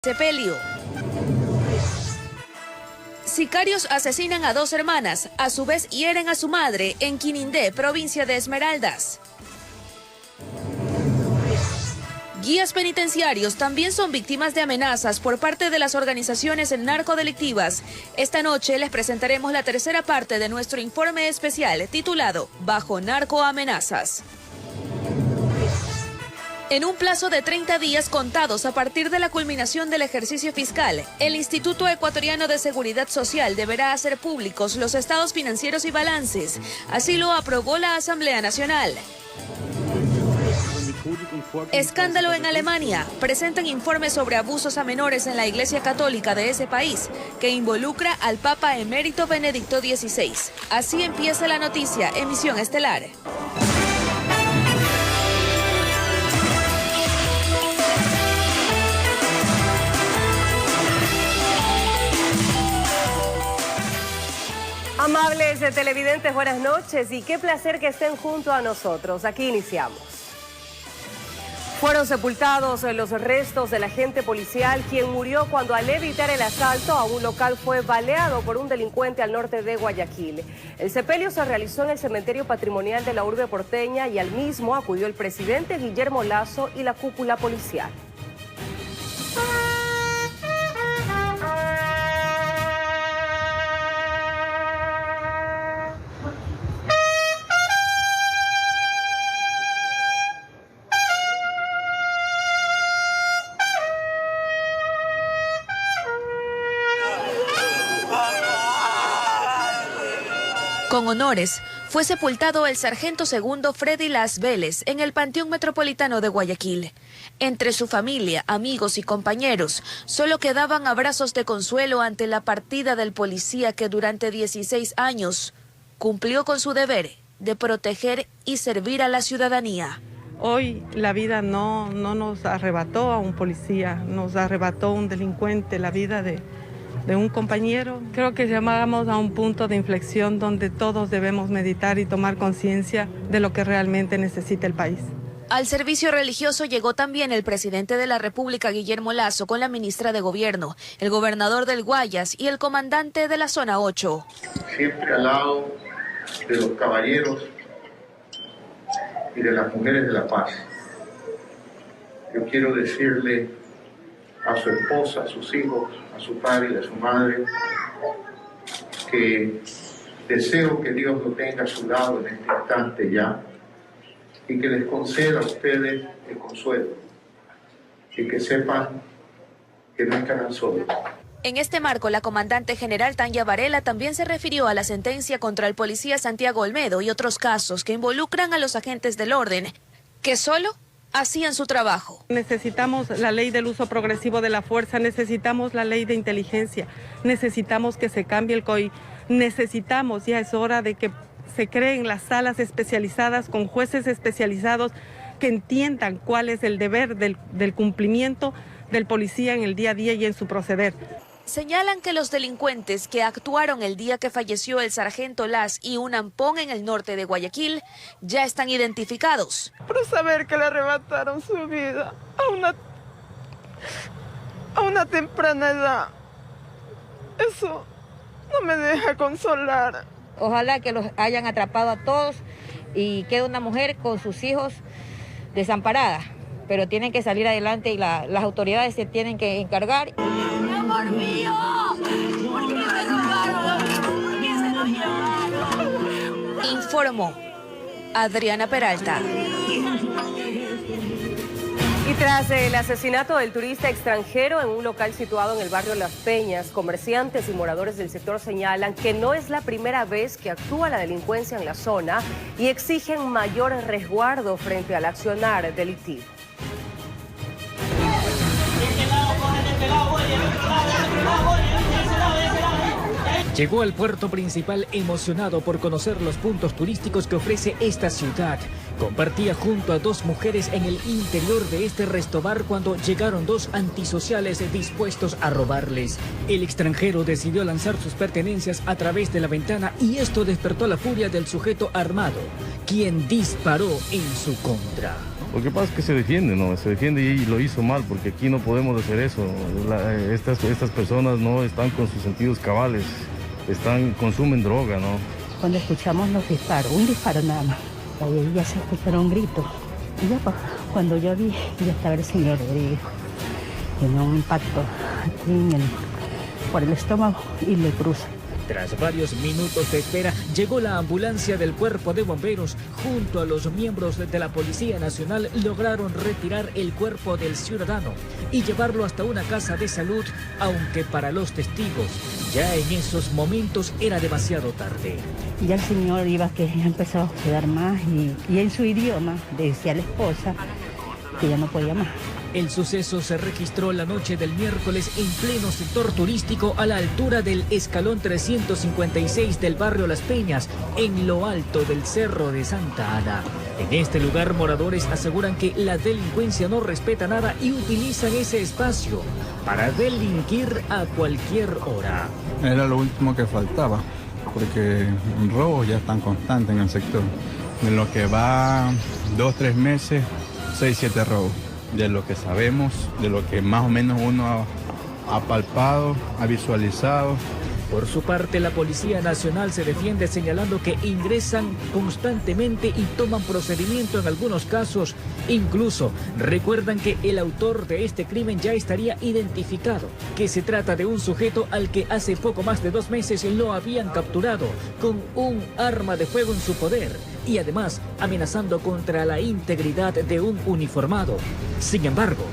Sepelio. Sicarios asesinan a 2 hermanas, a su vez hieren a su madre en Quinindé, provincia de Esmeraldas. Guías penitenciarios también son víctimas de amenazas por parte de las organizaciones narcodelictivas. Esta noche les presentaremos la tercera parte de nuestro informe especial titulado Bajo narcoamenazas. En un plazo de 30 días contados a partir de la culminación del ejercicio fiscal, el Instituto Ecuatoriano de Seguridad Social deberá hacer públicos los estados financieros y balances. Así lo aprobó la Asamblea Nacional. Escándalo en Alemania. Presentan informes sobre abusos a menores en la Iglesia Católica de ese país, que involucra al Papa Emérito Benedicto XVI. Así empieza la noticia, emisión estelar. Amables televidentes, buenas noches y qué placer que estén junto a nosotros. Aquí iniciamos. Fueron sepultados los restos del agente policial quien murió cuando al evitar el asalto a un local fue baleado por un delincuente al norte de Guayaquil. El sepelio se realizó en el cementerio patrimonial de la urbe porteña y al mismo acudió el presidente Guillermo Lasso y la cúpula policial. Con honores, fue sepultado el sargento segundo Freddy Las Vélez en el Panteón Metropolitano de Guayaquil. Entre su familia, amigos y compañeros, solo quedaban abrazos de consuelo ante la partida del policía que durante 16 años cumplió con su deber de proteger y servir a la ciudadanía. Hoy la vida no nos arrebató a un policía, nos arrebató a un delincuente, la vida de un compañero. Creo que llegamos a un punto de inflexión donde todos debemos meditar y tomar conciencia de lo que realmente necesita el país. Al servicio religioso llegó también el presidente de la República, Guillermo Lasso, con la ministra de Gobierno, el gobernador del Guayas y el comandante de la Zona 8. Siempre al lado de los caballeros y de las mujeres de la paz. Yo quiero decirle a su esposa, a sus hijos, a su padre y a su madre, que deseo que Dios lo tenga a su lado en este instante ya y que les conceda a ustedes el consuelo y que sepan que no estarán solos. En este marco, la comandante general Tanya Varela también se refirió a la sentencia contra el policía Santiago Olmedo y otros casos que involucran a los agentes del orden, que solo hacían su trabajo. Necesitamos la ley del uso progresivo de la fuerza, necesitamos la ley de inteligencia, necesitamos que se cambie el COI, necesitamos, ya es hora de que se creen las salas especializadas con jueces especializados que entiendan cuál es el deber del cumplimiento del policía en el día a día y en su proceder. Señalan que los delincuentes que actuaron el día que falleció el sargento Las y un ampón en el norte de Guayaquil ya están identificados. Por saber que le arrebataron su vida a una temprana edad, eso no me deja consolar. Ojalá que los hayan atrapado a todos y quede una mujer con sus hijos desamparada, pero tienen que salir adelante y las autoridades se tienen que encargar. ¡Amor mío! ¿Por qué me robaron? ¿Por qué se lo llevaron? Informó Adriana Peralta. Y tras el asesinato del turista extranjero en un local situado en el barrio Las Peñas, comerciantes y moradores del sector señalan que no es la primera vez que actúa la delincuencia en la zona y exigen mayor resguardo frente al accionar delictivo. Llegó al puerto principal emocionado por conocer los puntos turísticos que ofrece esta ciudad. Compartía junto a 2 mujeres en el interior de este restobar cuando llegaron 2 antisociales dispuestos a robarles. El extranjero decidió lanzar sus pertenencias a través de la ventana y esto despertó la furia del sujeto armado, quien disparó en su contra. Lo que pasa es que se defiende, ¿no? Se defiende y lo hizo mal, porque aquí no podemos hacer eso. Estas personas no están con sus sentidos cabales, consumen droga, ¿no? Cuando escuchamos los disparos, un disparo nada más, ahí ya se escucharon gritos. Y ya pues, cuando yo vi, ya estaba el señor Rodríguez, tenía un impacto aquí por el estómago y le cruza. Tras varios minutos de espera, llegó la ambulancia del Cuerpo de Bomberos. Junto a los miembros de la Policía Nacional lograron retirar el cuerpo del ciudadano y llevarlo hasta una casa de salud, aunque para los testigos ya en esos momentos era demasiado tarde. Ya el señor iba que ya empezó a quedar más y en su idioma decía a la esposa que ya no podía más. El suceso se registró la noche del miércoles en pleno sector turístico a la altura del escalón 356 del barrio Las Peñas, en lo alto del Cerro de Santa Ana. En este lugar, moradores aseguran que la delincuencia no respeta nada y utilizan ese espacio para delinquir a cualquier hora. Era lo último que faltaba, porque robos ya están constantes en el sector. En lo que va 2-3 meses, 6-7 robos. De lo que sabemos, de lo que más o menos uno ha palpado, ha visualizado. Por su parte, la Policía Nacional se defiende señalando que ingresan constantemente y toman procedimiento en algunos casos. Incluso recuerdan que el autor de este crimen ya estaría identificado, que se trata de un sujeto al que hace poco más de 2 meses lo habían capturado con un arma de fuego en su poder y además amenazando contra la integridad de un uniformado. Sin embargo,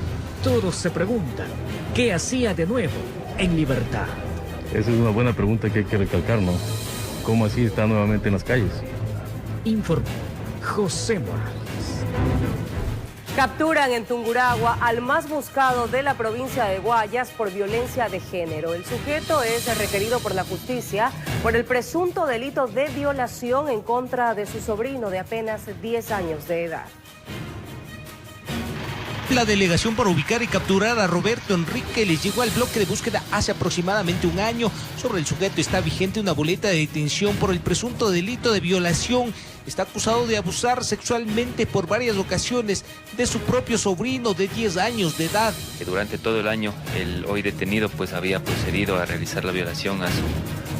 todos se preguntan, ¿qué hacía de nuevo en libertad? Esa es una buena pregunta que hay que recalcar, ¿no? ¿Cómo así está nuevamente en las calles? Informó José Morales. Capturan en Tungurahua al más buscado de la provincia de Guayas por violencia de género. El sujeto es requerido por la justicia por el presunto delito de violación en contra de su sobrino de apenas 10 años de edad. La delegación para ubicar y capturar a Roberto Enrique les llegó al bloque de búsqueda hace aproximadamente un año. Sobre el sujeto está vigente una boleta de detención por el presunto delito de violación. Está acusado de abusar sexualmente por varias ocasiones de su propio sobrino de 10 años de edad. Que durante todo el año el hoy detenido pues había procedido a realizar la violación a su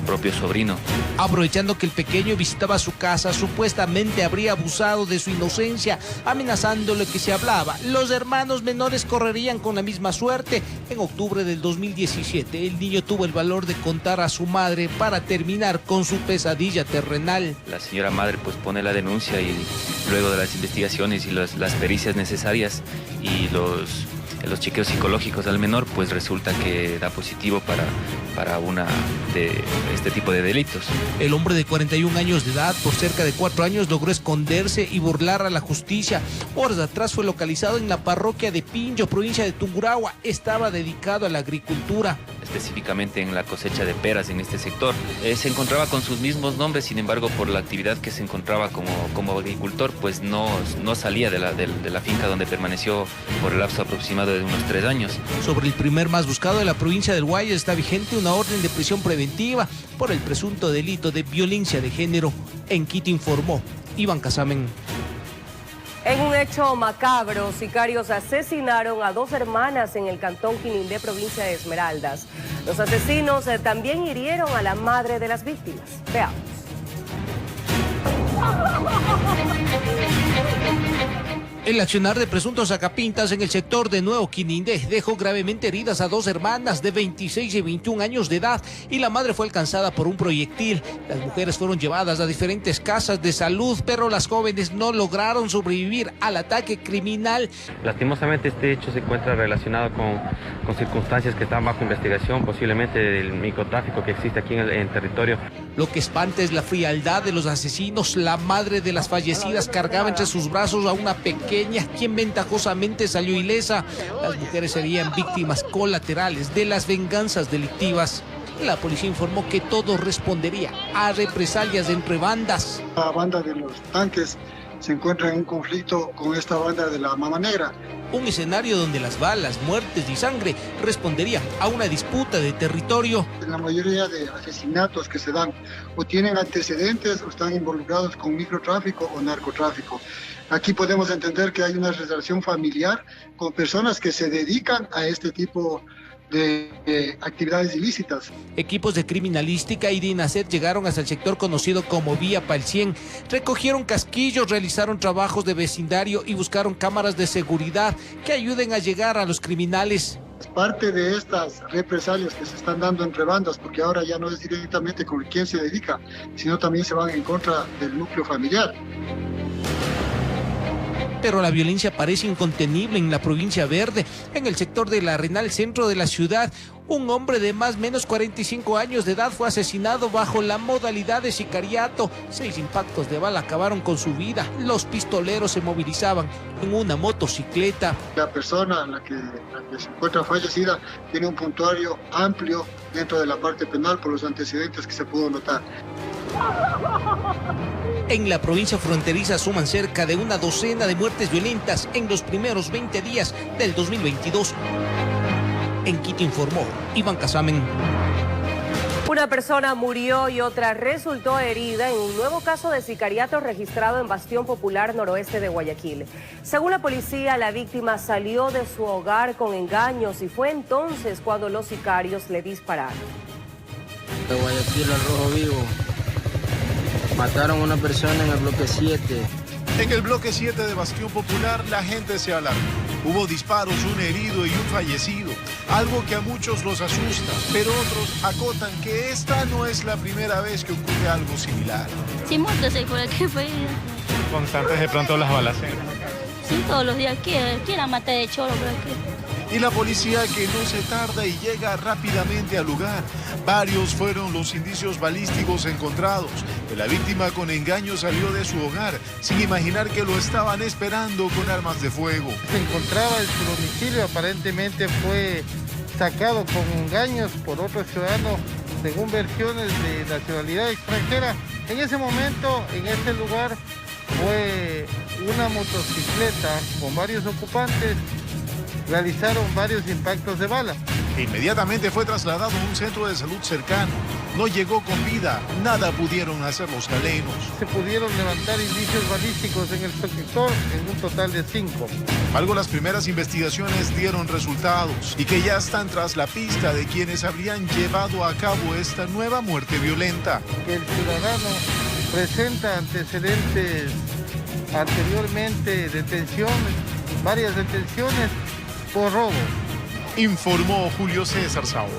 propio sobrino. Aprovechando que el pequeño visitaba su casa, supuestamente habría abusado de su inocencia, amenazándole que se hablaba. Los hermanos menores correrían con la misma suerte. En octubre del 2017, el niño tuvo el valor de contar a su madre para terminar con su pesadilla terrenal. La señora madre pues pone la denuncia y luego de las investigaciones y las pericias necesarias y los chequeos psicológicos al menor, pues resulta que da positivo para una de este tipo de delitos. El hombre de 41 años de edad, por cerca de 4 años, logró esconderse y burlar a la justicia. Horas atrás fue localizado en la parroquia de Pinjo, provincia de Tungurahua. Estaba dedicado a la agricultura. Específicamente en la cosecha de peras en este sector. Se encontraba con sus mismos nombres, sin embargo, por la actividad que se encontraba como agricultor, pues no salía de la finca donde permaneció por el lapso aproximado de unos 3 años. Sobre el primer más buscado de la provincia del Guayas está vigente una orden de prisión preventiva por el presunto delito de violencia de género. En Quito informó Iván Casamen. En un hecho macabro, sicarios asesinaron a 2 hermanas en el cantón Quinindé, provincia de Esmeraldas. Los asesinos también hirieron a la madre de las víctimas. Veamos. El accionar de presuntos sacapintas en el sector de Nuevo Quinindé dejó gravemente heridas a 2 hermanas de 26 y 21 años de edad y la madre fue alcanzada por un proyectil. Las mujeres fueron llevadas a diferentes casas de salud, pero las jóvenes no lograron sobrevivir al ataque criminal. Lastimosamente este hecho se encuentra relacionado con circunstancias que están bajo investigación, posiblemente del microtráfico que existe aquí en el territorio. Lo que espanta es la frialdad de los asesinos. La madre de las fallecidas cargaba entre sus brazos a una pequeña quien ventajosamente salió ilesa. Las mujeres serían víctimas colaterales de las venganzas delictivas. La policía informó que todo respondería a represalias entre bandas. La banda de los tanques se encuentra en un conflicto con esta banda de la Mama Negra. un escenario donde las balas, muertes y sangre responderían a una disputa de territorio. La mayoría de asesinatos que se dan o tienen antecedentes o están involucrados con microtráfico o narcotráfico. Aquí podemos entender que hay una relación familiar con personas que se dedican a este tipo de actividades ilícitas. Equipos de criminalística y de INACET llegaron hasta el sector conocido como Vía Palcien, recogieron casquillos, realizaron trabajos de vecindario y buscaron cámaras de seguridad que ayuden a llegar a los criminales. Parte de estas represalias que se están dando entre bandas, porque ahora ya no es directamente con quién se dedica, sino también se van en contra del núcleo familiar. Pero la violencia parece incontenible en la provincia verde. En el sector del Arenal, centro de la ciudad, un hombre de más o menos 45 años de edad fue asesinado bajo la modalidad de sicariato. 6 impactos de bala acabaron con su vida. Los pistoleros se movilizaban en una motocicleta. La persona la que se encuentra fallecida tiene un puntuario amplio dentro de la parte penal por los antecedentes que se pudo notar. En la provincia fronteriza suman cerca de una docena de muertes violentas en los primeros 20 días del 2022. En Quito informó Iván Casamen. Una persona murió y otra resultó herida en un nuevo caso de sicariato registrado en Bastión Popular, noroeste de Guayaquil. Según la policía, la víctima salió de su hogar con engaños y fue entonces cuando los sicarios le dispararon. De Guayaquil al Rojo Vivo. Mataron a una persona en el bloque 7. En el bloque 7 de Bastión Popular la gente se alarmó. Hubo disparos, un herido y un fallecido, algo que a muchos los asusta, pero otros acotan que esta no es la primera vez que ocurre algo similar. Sí, muertos hay por aquí, pues. Constantes de pronto las balaceras. Sí, todos los días quiera matar de choro por aquí. Y la policía que no se tarda y llega rápidamente al lugar. Varios fueron los indicios balísticos encontrados. La víctima con engaño salió de su hogar sin imaginar que lo estaban esperando con armas de fuego. Se encontraba en su domicilio, aparentemente fue sacado con engaños por otro ciudadano, según versiones de nacionalidad extranjera. En ese momento, en este lugar, fue una motocicleta con varios ocupantes. Realizaron varios impactos de bala. Inmediatamente fue trasladado a un centro de salud cercano. No llegó con vida, nada pudieron hacer los galenos. Se pudieron levantar indicios balísticos en el sector en un total de 5. Algo las primeras investigaciones dieron resultados y que ya están tras la pista de quienes habrían llevado a cabo esta nueva muerte violenta. Que el ciudadano presenta antecedentes anteriormente, detenciones, varias detenciones por robo. Informó Julio César Saona.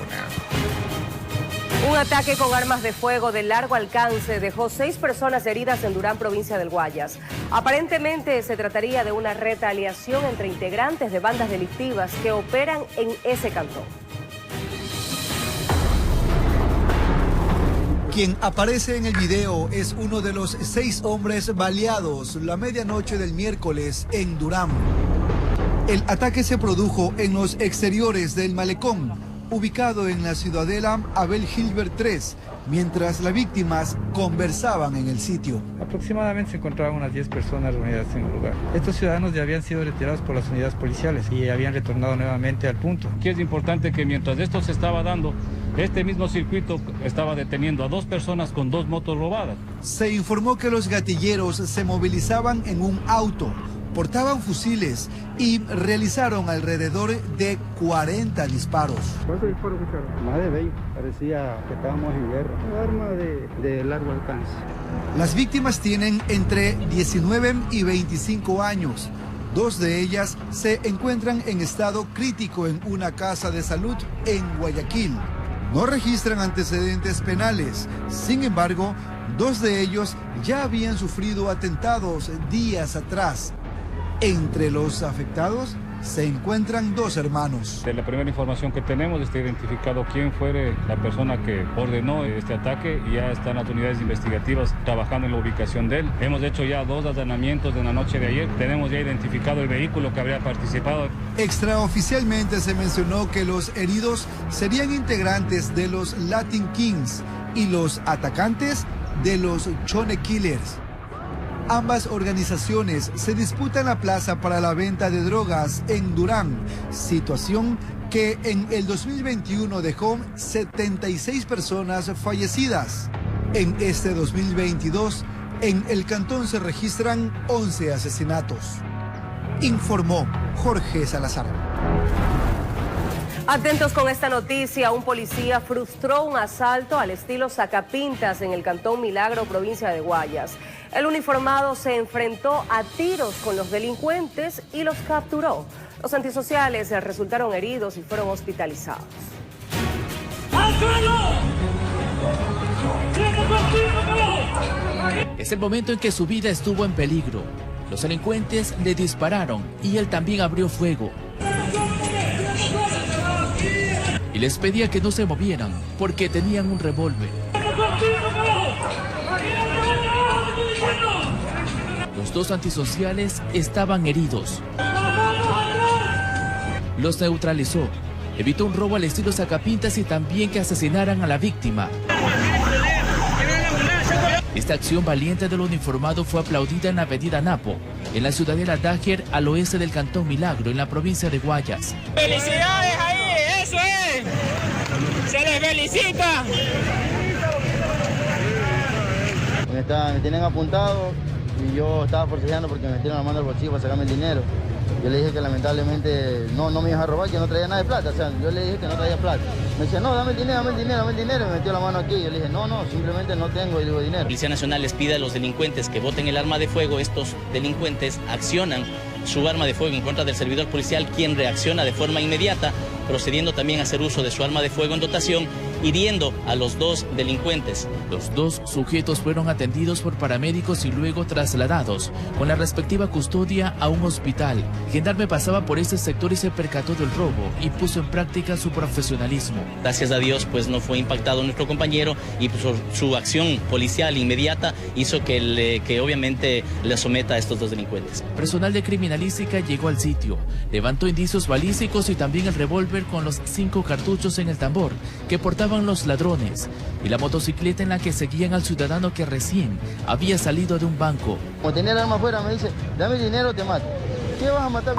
Un ataque con armas de fuego de largo alcance dejó 6 personas heridas en Durán, provincia del Guayas. Aparentemente se trataría de una retaliación entre integrantes de bandas delictivas que operan en ese cantón. Quien aparece en el video es uno de los 6 hombres baleados la medianoche del miércoles en Durán. El ataque se produjo en los exteriores del malecón, ubicado en la ciudadela Abel Gilbert 3, mientras las víctimas conversaban en el sitio. Aproximadamente se encontraban unas 10 personas reunidas en el lugar. Estos ciudadanos ya habían sido retirados por las unidades policiales y habían retornado nuevamente al punto. Aquí es importante que mientras esto se estaba dando, este mismo circuito estaba deteniendo a 2 personas con 2 motos robadas. Se informó que los gatilleros se movilizaban en un auto, portaban fusiles y realizaron alrededor de 40 disparos. ¿Cuántos disparos escucharon? Más de 20. Parecía que estábamos en guerra. Un arma de largo alcance. Las víctimas tienen entre 19 y 25 años. 2 de ellas se encuentran en estado crítico en una casa de salud en Guayaquil. No registran antecedentes penales. Sin embargo, 2 de ellos ya habían sufrido atentados días atrás. Entre los afectados se encuentran 2 hermanos. De la primera información que tenemos está identificado quién fue la persona que ordenó este ataque y ya están las unidades investigativas trabajando en la ubicación de él. Hemos hecho ya 2 allanamientos de la noche de ayer. Tenemos ya identificado el vehículo que habría participado. Extraoficialmente se mencionó que los heridos serían integrantes de los Latin Kings y los atacantes de los Chone Killers. Ambas organizaciones se disputan la plaza para la venta de drogas en Durán, situación que en el 2021 dejó 76 personas fallecidas. En este 2022, en el cantón se registran 11 asesinatos. Informó Jorge Salazar. Atentos con esta noticia, un policía frustró un asalto al estilo sacapintas en el cantón Milagro, provincia de Guayas. El uniformado se enfrentó a tiros con los delincuentes y los capturó. Los antisociales resultaron heridos y fueron hospitalizados. Es el momento en que su vida estuvo en peligro. Los delincuentes le dispararon y él también abrió fuego. Y les pedía que no se movieran porque tenían un revólver. Los dos antisociales estaban heridos. Los neutralizó. Evitó un robo al estilo sacapintas y también que asesinaran a la víctima. Esta acción valiente del uniformado fue aplaudida en la avenida Napo, en la ciudadela Dájer, al oeste del cantón Milagro, en la provincia de Guayas. ¡Felicidades ahí! ¡Eso es! ¡Se les felicita! Me tienen apuntado y yo estaba forcejeando porque me metieron la mano al bolsillo para sacarme el dinero. Yo le dije que lamentablemente no me iba a robar, que no traía nada de plata. O sea, yo le dije que no traía plata. Me decía, no, dame el dinero, dame el dinero, dame el dinero. Y me metió la mano aquí. Yo le dije, no, simplemente no tengo. Y le digo, dinero. La Policía Nacional les pide a los delincuentes que boten el arma de fuego. Estos delincuentes accionan su arma de fuego en contra del servidor policial, quien reacciona de forma inmediata, procediendo también a hacer uso de su arma de fuego en dotación, hiriendo a los dos delincuentes. Los dos sujetos fueron atendidos por paramédicos y luego trasladados con la respectiva custodia a un hospital. Gendarme pasaba por este sector y se percató del robo y puso en práctica su profesionalismo. Gracias a Dios, pues no fue impactado nuestro compañero y pues, su acción policial inmediata hizo que obviamente le someta a estos dos delincuentes. Personal de criminalística llegó al sitio, levantó indicios balísticos y también el revólver con los 5 cartuchos en el tambor que portaban los ladrones y la motocicleta en la que seguían al ciudadano que recién había salido de un banco. Como tenía el arma afuera me dice, dame el dinero, te mato. ¿Qué vas a matar?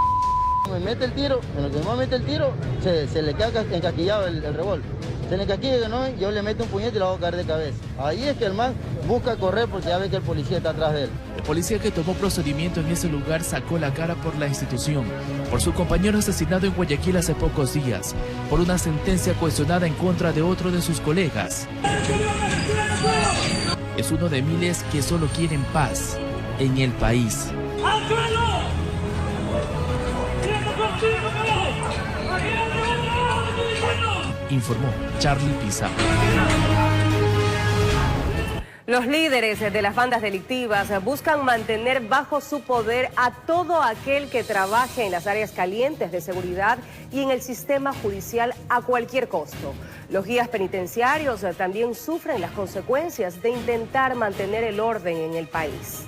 Me mete el tiro, en lo que me mete el tiro se le queda encasquillado el revólver. Se le encasquilla, ¿no? Yo le meto un puñete y lo hago caer de cabeza. Ahí es que el man busca correr porque ya ve que el policía está atrás de él. El policía que tomó procedimiento en ese lugar sacó la cara por la institución, por su compañero asesinado en Guayaquil hace pocos días, por una sentencia cuestionada en contra de otro de sus colegas. Es uno de miles que solo quieren paz en el país. Informó Charlie Pizarro. Los líderes de las bandas delictivas buscan mantener bajo su poder a todo aquel que trabaje en las áreas calientes de seguridad y en el sistema judicial a cualquier costo. Los guías penitenciarios también sufren las consecuencias de intentar mantener el orden en el país.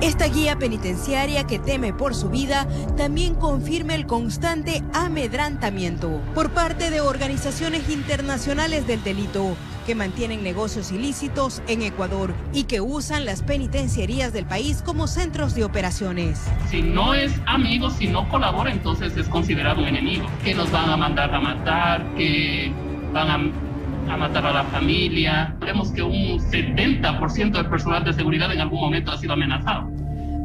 Esta guía penitenciaria que teme por su vida también confirma el constante amedrantamiento por parte de organizaciones internacionales del delito que mantienen negocios ilícitos en Ecuador y que usan las penitenciarías del país como centros de operaciones. Si no es amigo, si no colabora, entonces es considerado un enemigo, que nos van a mandar a matar, que van a matar a la familia. Vemos que un 70% del personal de seguridad en algún momento ha sido amenazado.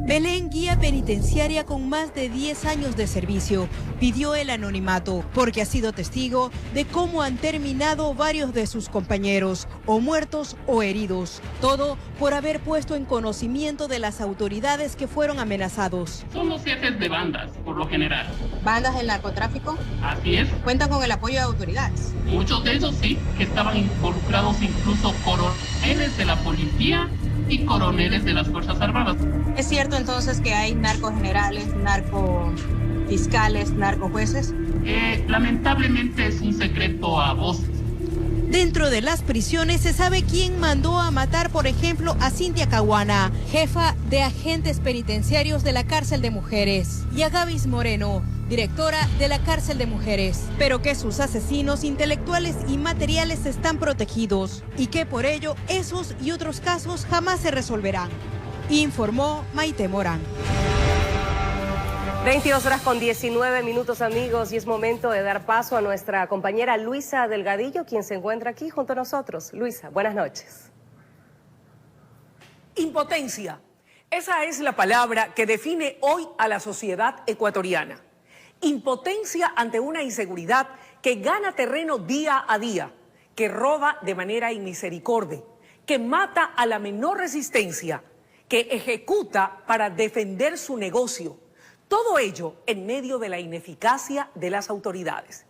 Belén, guía penitenciaria con más de 10 años de servicio, pidió el anonimato porque ha sido testigo de cómo han terminado varios de sus compañeros, o muertos o heridos. Todo por haber puesto en conocimiento de las autoridades que fueron amenazados. Son los jefes de bandas, por lo general. ¿Bandas del narcotráfico? Así es. ¿Cuentan con el apoyo de autoridades? Muchos de ellos sí, que estaban involucrados incluso coroneles de la policía y coroneles de las Fuerzas Armadas. ¿Es cierto entonces que hay narcogenerales, narcofiscales, narcojueces? Lamentablemente es un secreto a voces. Dentro de las prisiones se sabe quién mandó a matar, por ejemplo, a Cintia Caguana, jefa de agentes penitenciarios de la cárcel de mujeres, y a Gavis Moreno, directora de la cárcel de mujeres, pero que sus asesinos intelectuales y materiales están protegidos y que por ello esos y otros casos jamás se resolverán, informó Maite Morán. 22:19, amigos, y es momento de dar paso a nuestra compañera Luisa Delgadillo, quien se encuentra aquí junto a nosotros. Luisa, buenas noches. Impotencia. Esa es la palabra que define hoy a la sociedad ecuatoriana. Impotencia ante una inseguridad que gana terreno día a día, que roba de manera inmisericordia, que mata a la menor resistencia, que ejecuta para defender su negocio. Todo ello en medio de la ineficacia de las autoridades.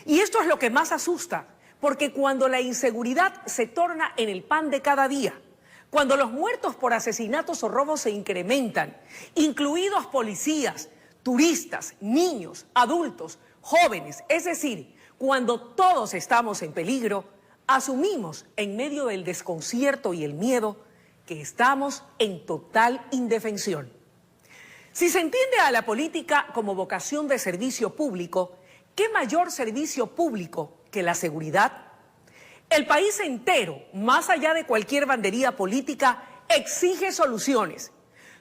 Y esto es lo que más asusta, porque cuando la inseguridad se torna en el pan de cada día, cuando los muertos por asesinatos o robos se incrementan, incluidos policías, turistas, niños, adultos, jóvenes, es decir, cuando todos estamos en peligro, asumimos en medio del desconcierto y el miedo que estamos en total indefensión. Si se entiende a la política como vocación de servicio público, ¿qué mayor servicio público que la seguridad? El país entero, más allá de cualquier bandería política, exige soluciones.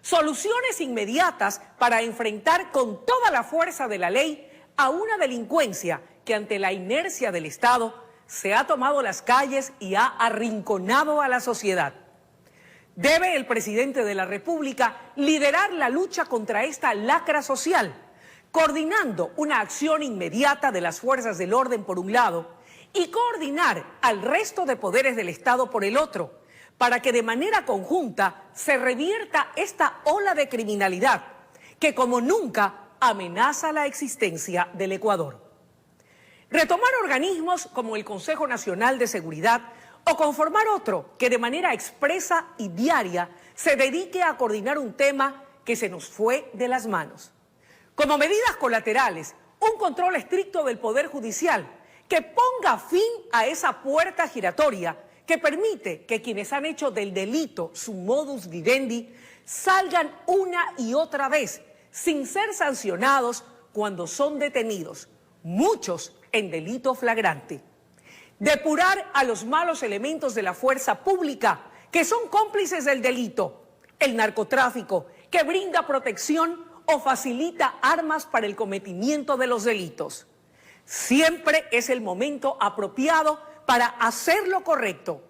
Soluciones inmediatas para enfrentar con toda la fuerza de la ley a una delincuencia que ante la inercia del Estado se ha tomado las calles y ha arrinconado a la sociedad. Debe el presidente de la República liderar la lucha contra esta lacra social, coordinando una acción inmediata de las fuerzas del orden por un lado y coordinar al resto de poderes del Estado por el otro, para que de manera conjunta se revierta esta ola de criminalidad que como nunca amenaza la existencia del Ecuador. Retomar organismos como el Consejo Nacional de Seguridad o conformar otro que de manera expresa y diaria se dedique a coordinar un tema que se nos fue de las manos. Como medidas colaterales, un control estricto del Poder Judicial que ponga fin a esa puerta giratoria que permite que quienes han hecho del delito su modus vivendi salgan una y otra vez sin ser sancionados cuando son detenidos, muchos en delito flagrante. Depurar a los malos elementos de la fuerza pública que son cómplices del delito, el narcotráfico, que brinda protección o facilita armas para el cometimiento de los delitos. Siempre es el momento apropiado para hacer lo correcto,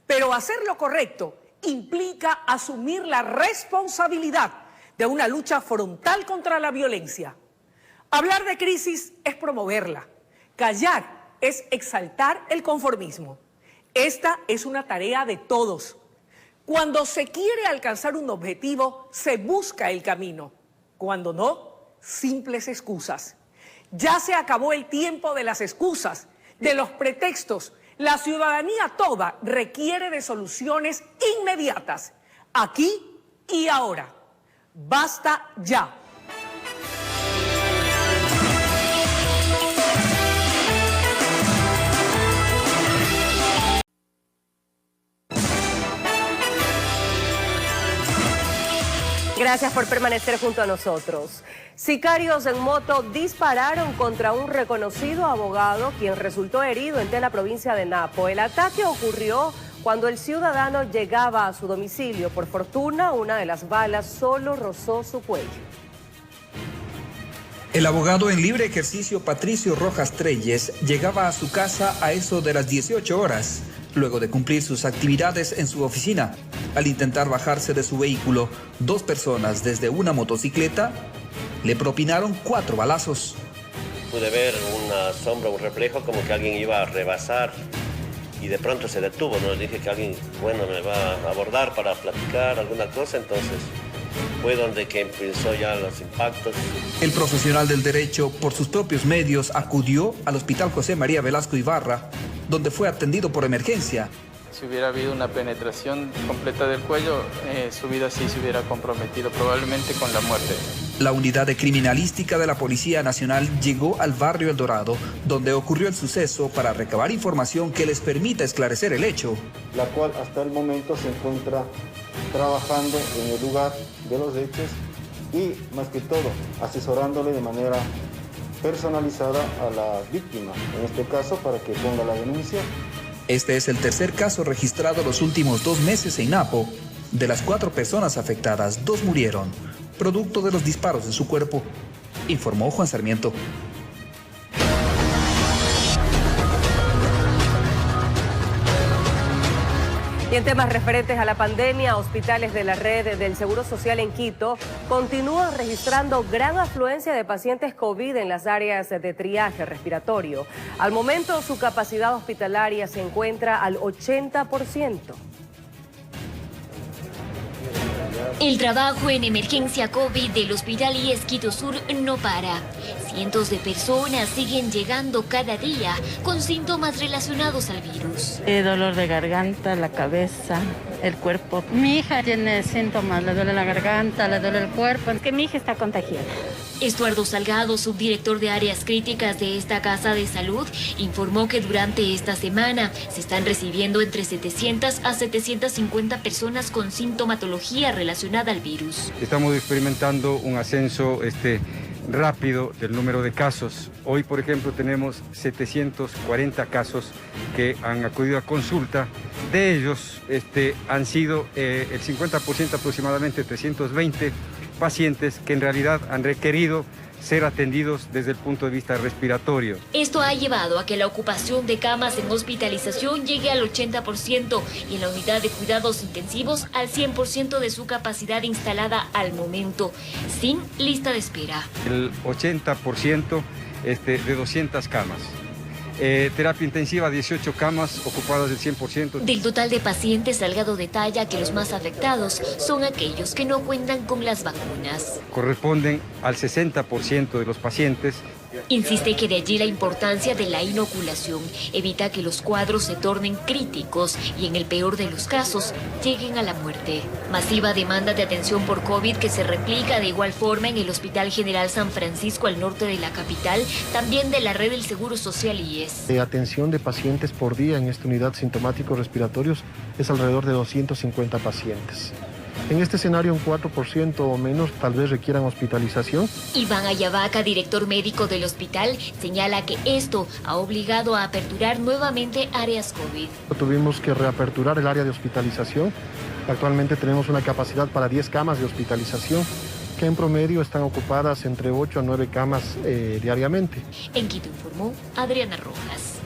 pero hacer lo correcto implica asumir la responsabilidad de una lucha frontal contra la violencia. Hablar de crisis es promoverla, callar es exaltar el conformismo. Esta es una tarea de todos. Cuando se quiere alcanzar un objetivo, se busca el camino. Cuando no, simples excusas. Ya se acabó el tiempo de las excusas, de los pretextos. La ciudadanía toda requiere de soluciones inmediatas, aquí y ahora. Basta ya. Gracias por permanecer junto a nosotros. Sicarios en moto dispararon contra un reconocido abogado, quien resultó herido en la provincia de Napo. El ataque ocurrió cuando el ciudadano llegaba a su domicilio. Por fortuna, una de las balas solo rozó su cuello. El abogado en libre ejercicio Patricio Rojas Treyes llegaba a su casa a eso de las 18 horas, luego de cumplir sus actividades en su oficina. Al intentar bajarse de su vehículo, dos personas desde una motocicleta le propinaron 4 balazos. Pude ver una sombra, un reflejo, como que alguien iba a rebasar y de pronto se detuvo, ¿no? Dije que alguien, bueno, me va a abordar para platicar alguna cosa, entonces fue donde que empezó ya los impactos. El profesional del derecho, por sus propios medios, acudió al Hospital José María Velasco Ibarra, donde fue atendido por emergencia. Si hubiera habido una penetración completa del cuello, su vida sí se hubiera comprometido, probablemente con la muerte. La unidad de criminalística de la Policía Nacional llegó al barrio El Dorado, donde ocurrió el suceso, para recabar información que les permita esclarecer el hecho. La cual hasta el momento se encuentra trabajando en el lugar de los hechos y, más que todo, asesorándole de manera personalizada a la víctima, en este caso para que ponga la denuncia. Este es el tercer caso registrado los últimos 2 meses en Napo. De las 4 personas afectadas, 2 murieron, producto de los disparos en su cuerpo, informó Juan Sarmiento. Y en temas referentes a la pandemia, hospitales de la red del Seguro Social en Quito continúan registrando gran afluencia de pacientes COVID en las áreas de triaje respiratorio. Al momento, su capacidad hospitalaria se encuentra al 80%. El trabajo en emergencia COVID del Hospital IES Quito Sur no para. Cientos de personas siguen llegando cada día con síntomas relacionados al virus. Dolor de garganta, la cabeza, el cuerpo. Mi hija tiene síntomas, le duele la garganta, le duele el cuerpo. Es que mi hija está contagiada. Estuardo Salgado, subdirector de áreas críticas de esta casa de salud, informó que durante esta semana se están recibiendo entre 700 a 750 personas con sintomatología relacionada al virus. Estamos experimentando un ascenso rápido del número de casos. Hoy, por ejemplo, tenemos 740 casos que han acudido a consulta. De ellos han sido el 50% aproximadamente 320 pacientes que en realidad han requerido ser atendidos desde el punto de vista respiratorio. Esto ha llevado a que la ocupación de camas en hospitalización llegue al 80% y en la unidad de cuidados intensivos al 100% de su capacidad instalada al momento, sin lista de espera. El 80% de 200 camas. Terapia intensiva, 18 camas ocupadas del 100%. Del total de pacientes, Salgado detalla que los más afectados son aquellos que no cuentan con las vacunas. Corresponden al 60% de los pacientes. Insiste que de allí la importancia de la inoculación evita que los cuadros se tornen críticos y en el peor de los casos lleguen a la muerte. Masiva demanda de atención por COVID que se replica de igual forma en el Hospital General San Francisco al norte de la capital, también de la red del Seguro Social IES. De atención de pacientes por día en esta unidad sintomáticos respiratorios es alrededor de 250 pacientes. En este escenario, un 4% o menos tal vez requieran hospitalización. Iván Ayavaca, director médico del hospital, señala que esto ha obligado a aperturar nuevamente áreas COVID. Tuvimos que reaperturar el área de hospitalización. Actualmente tenemos una capacidad para 10 camas de hospitalización, que en promedio están ocupadas entre 8 a 9 camas diariamente. En Quito informó Adriana Rojas.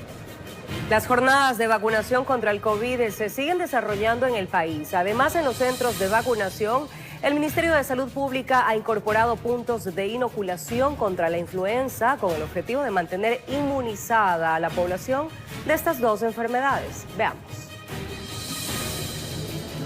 Las jornadas de vacunación contra el COVID se siguen desarrollando en el país. Además, en los centros de vacunación, el Ministerio de Salud Pública ha incorporado puntos de inoculación contra la influenza con el objetivo de mantener inmunizada a la población de estas 2 enfermedades. Veamos.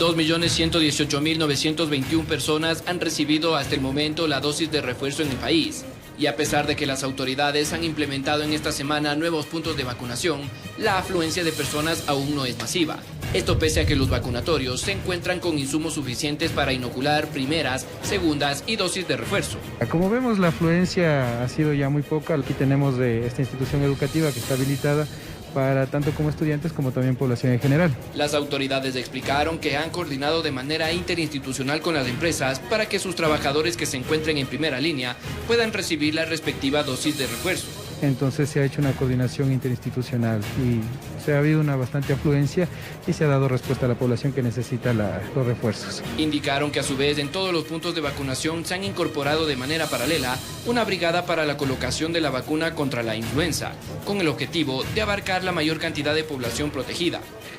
2.118.921 personas han recibido hasta el momento la dosis de refuerzo en el país. Y a pesar de que las autoridades han implementado en esta semana nuevos puntos de vacunación, la afluencia de personas aún no es masiva. Esto pese a que los vacunatorios se encuentran con insumos suficientes para inocular primeras, segundas y dosis de refuerzo. Como vemos, la afluencia ha sido ya muy poca. Aquí tenemos esta institución educativa que está habilitada para tanto como estudiantes como también población en general. Las autoridades explicaron que han coordinado de manera interinstitucional con las empresas para que sus trabajadores que se encuentren en primera línea puedan recibir la respectiva dosis de refuerzo. Entonces se ha hecho una coordinación interinstitucional y se ha habido una bastante afluencia y se ha dado respuesta a la población que necesita los refuerzos. Indicaron que a su vez en todos los puntos de vacunación se han incorporado de manera paralela una brigada para la colocación de la vacuna contra la influenza, con el objetivo de abarcar la mayor cantidad de población protegida.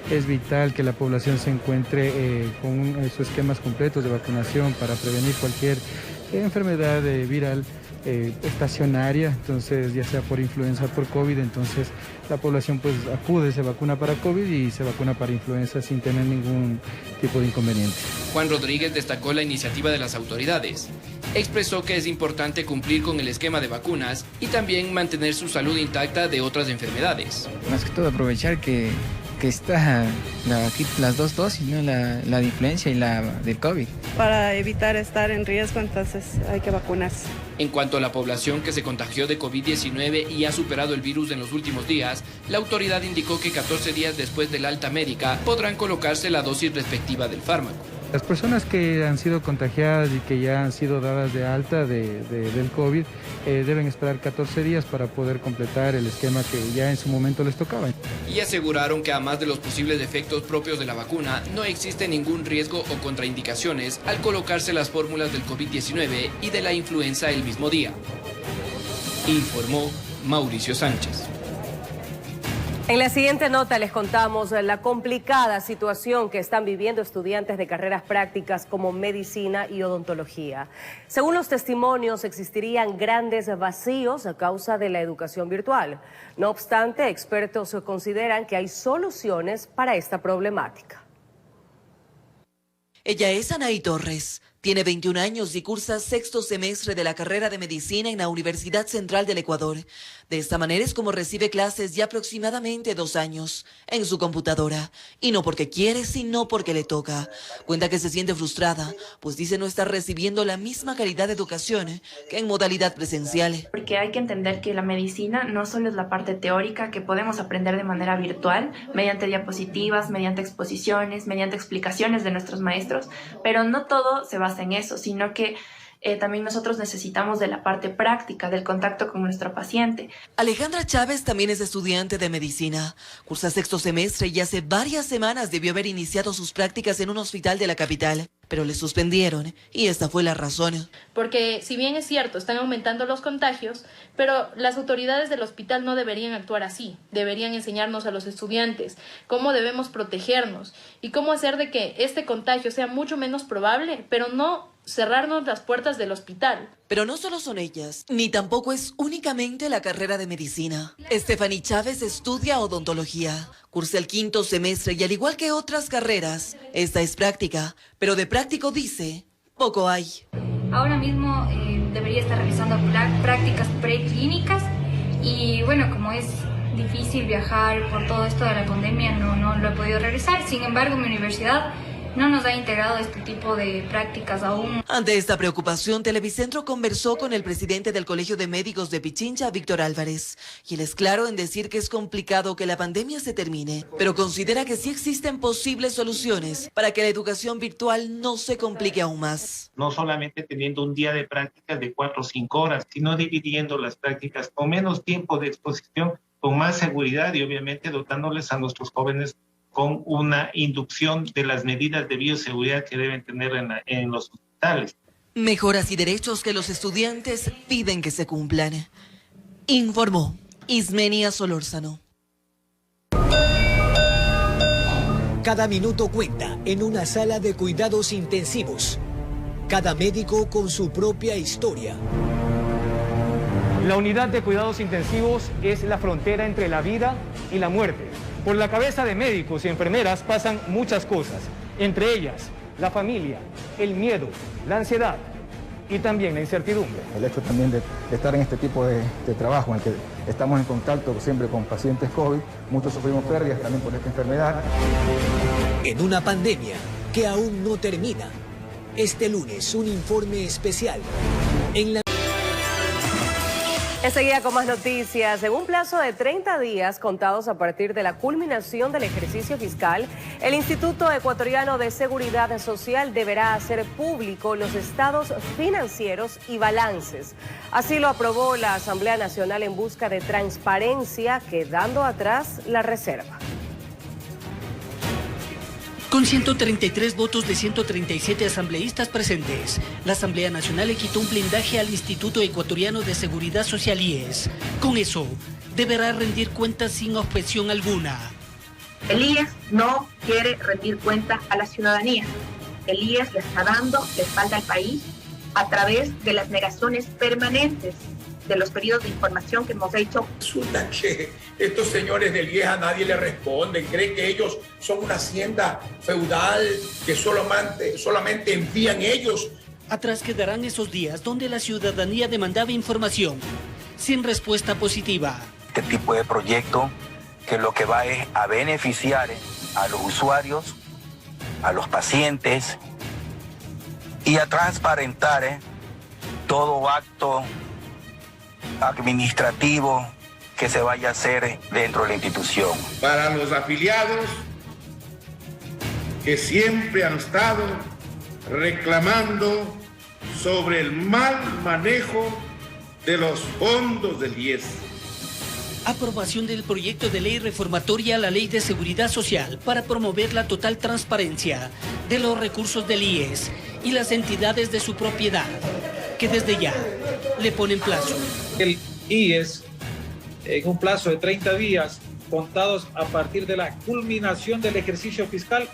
Es vital que la población se encuentre con sus esquemas completos de vacunación para prevenir cualquier enfermedad viral estacionaria, entonces ya sea por influenza o por COVID, entonces la población pues acude, se vacuna para COVID y se vacuna para influenza sin tener ningún tipo de inconveniente. Juan Rodríguez destacó la iniciativa de las autoridades. Expresó que es importante cumplir con el esquema de vacunas y también mantener su salud intacta de otras enfermedades. Más que todo aprovechar que está aquí las 2 dosis, ¿no? La de influenza y la del COVID. Para evitar estar en riesgo, entonces hay que vacunarse. En cuanto a la población que se contagió de COVID-19 y ha superado el virus en los últimos días, la autoridad indicó que 14 días después del alta médica podrán colocarse la dosis respectiva del fármaco. Las personas que han sido contagiadas y que ya han sido dadas de alta del COVID deben esperar 14 días para poder completar el esquema que ya en su momento les tocaba. Y aseguraron que además de los posibles efectos propios de la vacuna, no existe ningún riesgo o contraindicaciones al colocarse las fórmulas del COVID-19 y de la influenza el mismo día. Informó Mauricio Sánchez. En la siguiente nota les contamos la complicada situación que están viviendo estudiantes de carreras prácticas como medicina y odontología. Según los testimonios, existirían grandes vacíos a causa de la educación virtual. No obstante, expertos consideran que hay soluciones para esta problemática. Ella es Anaí Torres. Tiene 21 años y cursa sexto semestre de la carrera de medicina en la Universidad Central del Ecuador. De esta manera es como recibe clases ya aproximadamente 2 años en su computadora. Y no porque quiere, sino porque le toca. Cuenta que se siente frustrada, pues dice no estar recibiendo la misma calidad de educación que en modalidad presencial. Porque hay que entender que la medicina no solo es la parte teórica que podemos aprender de manera virtual, mediante diapositivas, mediante exposiciones, mediante explicaciones de nuestros maestros, pero no todo se basa en eso, sino que también nosotros necesitamos de la parte práctica, del contacto con nuestro paciente. Alejandra Chávez también es estudiante de medicina. Cursa sexto semestre y hace varias semanas debió haber iniciado sus prácticas en un hospital de la capital, pero le suspendieron y esta fue la razón. Porque si bien es cierto, están aumentando los contagios, pero las autoridades del hospital no deberían actuar así. Deberían enseñarnos a los estudiantes cómo debemos protegernos y cómo hacer de que este contagio sea mucho menos probable, pero no cerrarnos las puertas del hospital. Pero no solo son ellas, ni tampoco es únicamente la carrera de medicina. Stephanie Chávez estudia odontología, cursa el quinto semestre y al igual que otras carreras, esta es práctica, pero de práctico dice, poco hay. Ahora mismo debería estar realizando prácticas preclínicas y bueno, como es difícil viajar por todo esto de la pandemia, no lo he podido realizar. Sin embargo, mi universidad no nos ha integrado este tipo de prácticas aún. Ante esta preocupación, Televicentro conversó con el presidente del Colegio de Médicos de Pichincha, Víctor Álvarez, y él es claro en decir que es complicado que la pandemia se termine, pero considera que sí existen posibles soluciones para que la educación virtual no se complique aún más. No solamente teniendo un día de prácticas de 4 o 5 horas, sino dividiendo las prácticas con menos tiempo de exposición, con más seguridad y obviamente dotándoles a nuestros jóvenes con una inducción de las medidas de bioseguridad que deben tener en los hospitales. Mejoras y derechos que los estudiantes piden que se cumplan. Informó Ismenia Solórzano. Cada minuto cuenta en una sala de cuidados intensivos. Cada médico con su propia historia. La unidad de cuidados intensivos es la frontera entre la vida y la muerte. Por la cabeza de médicos y enfermeras pasan muchas cosas, entre ellas la familia, el miedo, la ansiedad y también la incertidumbre. El hecho también de estar en este tipo de trabajo en el que estamos en contacto siempre con pacientes COVID, muchos sufrimos pérdidas también por esta enfermedad. En una pandemia que aún no termina, este lunes un informe especial en la... Enseguida con más noticias. En un plazo de 30 días contados a partir de la culminación del ejercicio fiscal, el Instituto Ecuatoriano de Seguridad Social deberá hacer público los estados financieros y balances. Así lo aprobó la Asamblea Nacional en busca de transparencia, quedando atrás la reserva. Con 133 votos de 137 asambleístas presentes, la Asamblea Nacional le quitó un blindaje al Instituto Ecuatoriano de Seguridad Social IES. Con eso, deberá rendir cuentas sin objeción alguna. El IES no quiere rendir cuentas a la ciudadanía. El IES le está dando la espalda al país a través de las negaciones permanentes de los periodos de información que hemos hecho. Resulta que estos señores del IES a nadie le responden, creen que ellos son una hacienda feudal que solamente envían ellos. Atrás quedarán esos días donde la ciudadanía demandaba información, sin respuesta positiva. Este tipo de proyecto que lo que va es a beneficiar a los usuarios, a los pacientes y a transparentar todo acto administrativo que se vaya a hacer dentro de la institución. Para los afiliados que siempre han estado reclamando sobre el mal manejo de los fondos del IES. Aprobación del proyecto de ley reformatoria a la Ley de Seguridad Social para promover la total transparencia de los recursos del IES y las entidades de su propiedad, que desde ya le ponen plazo. El IES, en un plazo de 30 días, contados a partir de la culminación del ejercicio fiscal,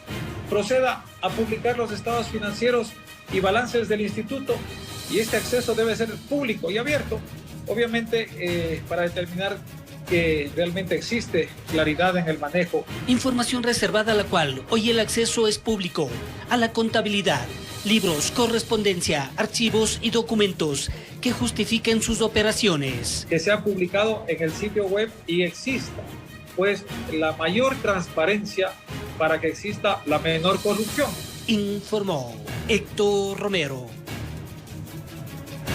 proceda a publicar los estados financieros y balances del instituto, y este acceso debe ser público y abierto, obviamente para determinar que realmente existe claridad en el manejo. Información reservada a la cual hoy el acceso es público a la contabilidad, libros, correspondencia, archivos y documentos que justifiquen sus operaciones. Que sea publicado en el sitio web y exista, pues, la mayor transparencia para que exista la menor corrupción. Informó Héctor Romero.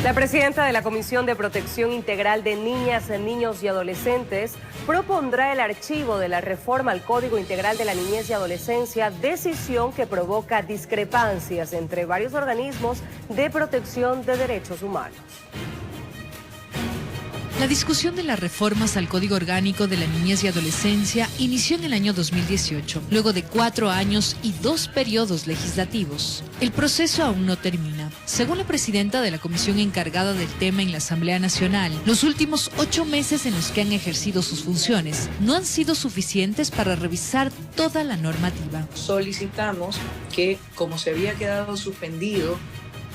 La presidenta de la Comisión de Protección Integral de Niñas, Niños y Adolescentes propondrá el archivo de la reforma al Código Integral de la Niñez y Adolescencia, decisión que provoca discrepancias entre varios organismos de protección de derechos humanos. La discusión de las reformas al Código Orgánico de la Niñez y Adolescencia inició en el año 2018, luego de 4 años y 2 periodos legislativos. El proceso aún no termina. Según la presidenta de la comisión encargada del tema en la Asamblea Nacional, los últimos 8 meses en los que han ejercido sus funciones no han sido suficientes para revisar toda la normativa. Solicitamos que, como se había quedado suspendido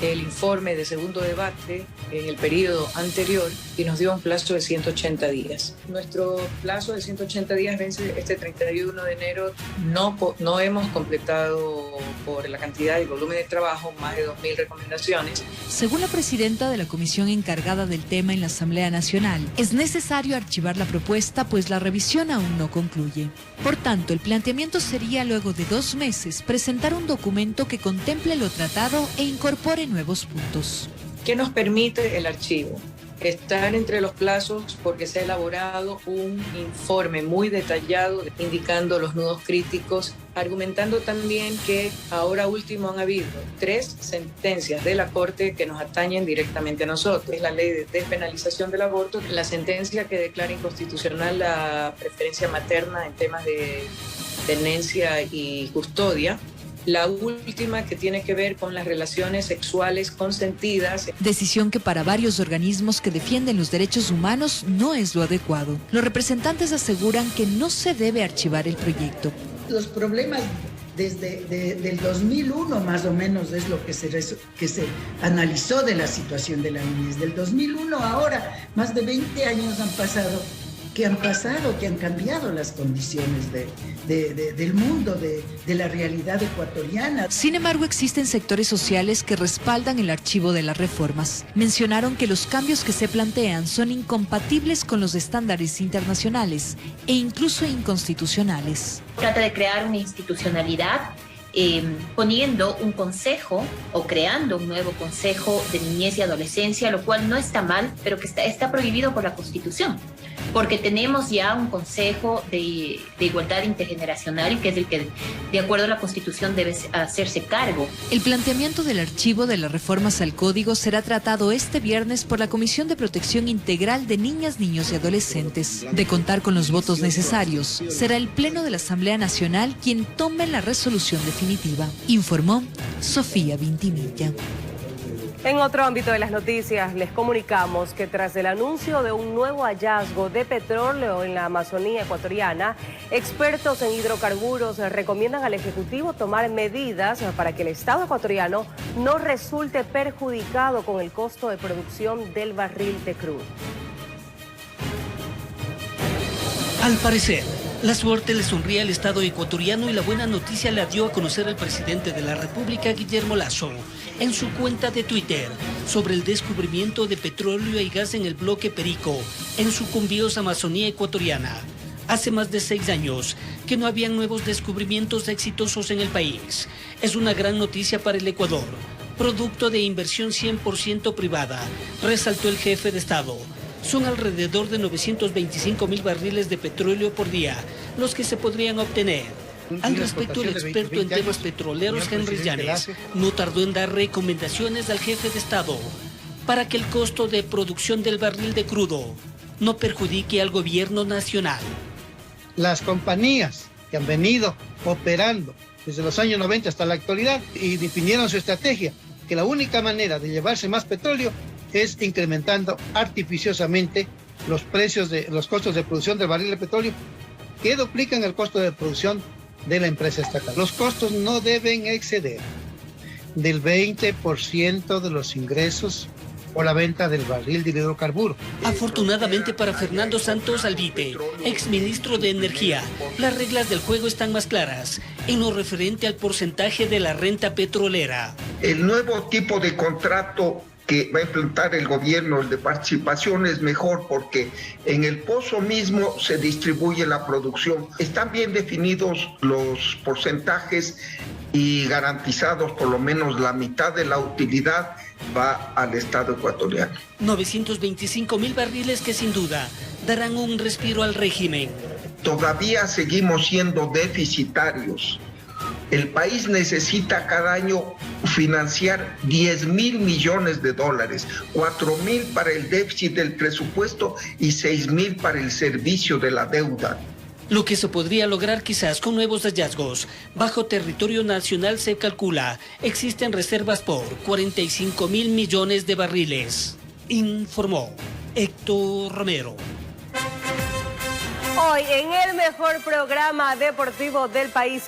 el informe de segundo debate en el periodo anterior y nos dio un plazo de 180 días. Nuestro plazo de 180 días vence este 31 de enero. No hemos completado por la cantidad y volumen de trabajo más de 2.000 recomendaciones. Según la presidenta de la comisión encargada del tema en la Asamblea Nacional, es necesario archivar la propuesta pues la revisión aún no concluye. Por tanto, el planteamiento sería luego de 2 meses presentar un documento que contemple lo tratado e incorpore nuevos puntos. ¿Qué nos permite el archivo? Estar entre los plazos porque se ha elaborado un informe muy detallado indicando los nudos críticos, argumentando también que ahora último han habido 3 sentencias de la Corte que nos atañen directamente a nosotros. Es la ley de despenalización del aborto, la sentencia que declara inconstitucional la preferencia materna en temas de tenencia y custodia. La última que tiene que ver con las relaciones sexuales consentidas. Decisión que para varios organismos que defienden los derechos humanos no es lo adecuado. Los representantes aseguran que no se debe archivar el proyecto. Los problemas del 2001 más o menos es lo que se analizó de la situación de la niñez. Del 2001 a ahora, más de 20 años han pasado, que han cambiado las condiciones del mundo, de la realidad ecuatoriana. Sin embargo, existen sectores sociales que respaldan el archivo de las reformas. Mencionaron que los cambios que se plantean son incompatibles con los estándares internacionales e incluso inconstitucionales. Trata de crear una institucionalidad poniendo un consejo o creando un nuevo consejo de niñez y adolescencia, lo cual no está mal, pero que está prohibido por la Constitución, porque tenemos ya un consejo de igualdad intergeneracional, que es el que, de acuerdo a la Constitución, debe hacerse cargo. El planteamiento del archivo de las reformas al Código será tratado este viernes por la Comisión de Protección Integral de Niñas, Niños y Adolescentes. De contar con los votos necesarios, será el Pleno de la Asamblea Nacional quien tome la resolución definitiva. Informó Sofía Vintimilla. En otro ámbito de las noticias, les comunicamos que tras el anuncio de un nuevo hallazgo de petróleo en la Amazonía ecuatoriana, expertos en hidrocarburos recomiendan al Ejecutivo tomar medidas para que el Estado ecuatoriano no resulte perjudicado con el costo de producción del barril de crudo. Al parecer, la suerte le sonríe al Estado ecuatoriano y la buena noticia la dio a conocer el presidente de la República, Guillermo Lasso, en su cuenta de Twitter sobre el descubrimiento de petróleo y gas en el bloque Perico, en Sucumbíos, Amazonía ecuatoriana. Hace más de 6 años que no habían nuevos descubrimientos exitosos en el país. Es una gran noticia para el Ecuador, producto de inversión 100% privada, resaltó el jefe de Estado. Son alrededor de 925.000 barriles de petróleo por día los que se podrían obtener Al respecto, el experto en temas petroleros Henry Llanes no tardó en dar recomendaciones al jefe de Estado para que el costo de producción del barril de crudo no perjudique al gobierno nacional. Las compañías que han venido operando desde los años 90 hasta la actualidad y definieron su estrategia, que la única manera de llevarse más petróleo es incrementando artificiosamente los precios de los costos de producción del barril de petróleo, que duplican el costo de producción de la empresa estatal. Los costos no deben exceder del 20% de los ingresos o la venta del barril de hidrocarburo. Afortunadamente para Fernando Santos Alvite, exministro de Energía, las reglas del juego están más claras en lo referente al porcentaje de la renta petrolera. El nuevo tipo de contrato que va a implementar el gobierno, el de participación, es mejor porque en el pozo mismo se distribuye la producción. Están bien definidos los porcentajes y garantizados por lo menos la mitad de la utilidad va al Estado ecuatoriano. 925,000 barriles que sin duda darán un respiro al régimen. Todavía seguimos siendo deficitarios. El país necesita cada año financiar 10,000 millones de dólares, 4,000 para el déficit del presupuesto y 6,000 para el servicio de la deuda. Lo que se podría lograr quizás con nuevos hallazgos. Bajo territorio nacional se calcula, existen reservas por 45,000 millones de barriles. Informó Héctor Romero. Hoy en el mejor programa deportivo del país.